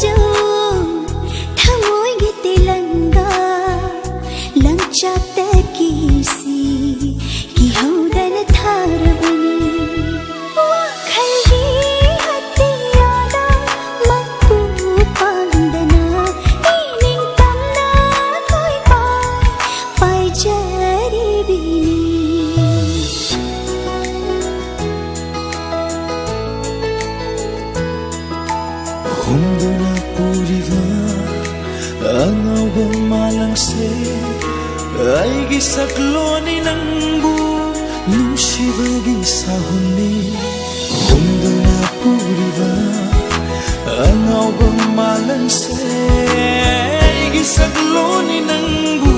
जो थमोइगे तिलंगा लंचा तकीसी कि हौदन थार बनी खलगी हत्यादा मक्कू पांदना नीनिंग तमना कोई पाई जरी बिनी Hunduna puriva angawba malangse aigi sakloni nangbu nushibagi sahuni Hunduna puriva angawba malangse aigi sakloni nangbu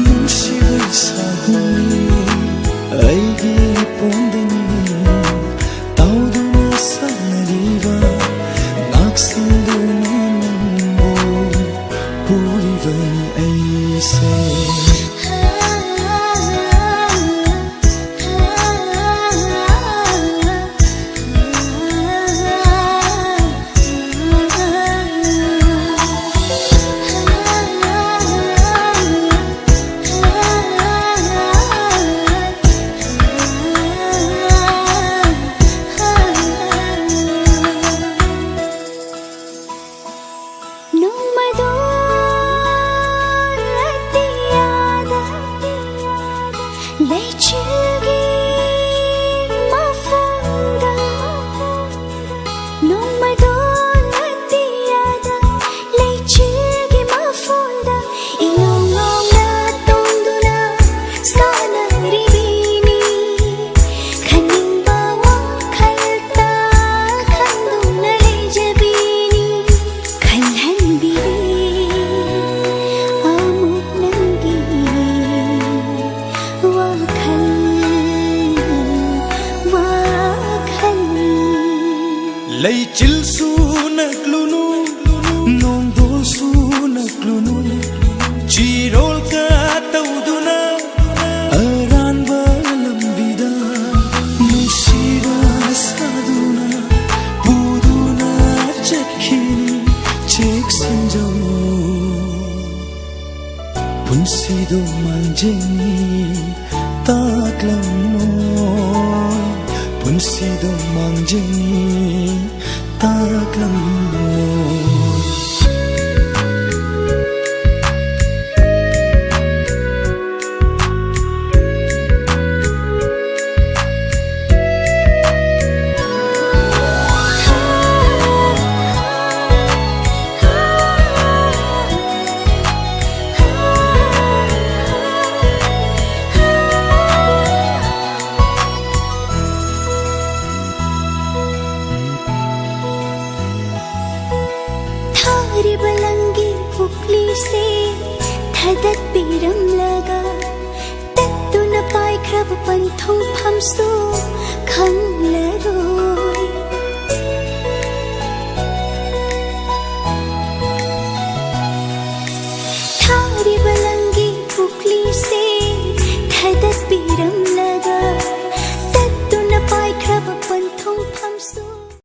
nushibagi sahuni aigi pondani tauduna sanariva Sinduna nambo purivani aise Lechugi mafunda Numa dona tiada Lechugi mafunda Inongona tonduna sana ribini Khaning bawa khalta khanduna lejabini Khalhan biri amuk nangi Lay chil su naklunu nongdol su naklunu chirol ka tauduna aran balam vida nushira saduna puduna chakhini chek sinjau punsido manjeni taklamo Punsido mangjeni taklamo Balangi pukli se thadat piram laga tattu na pai krab panthong phamsu khang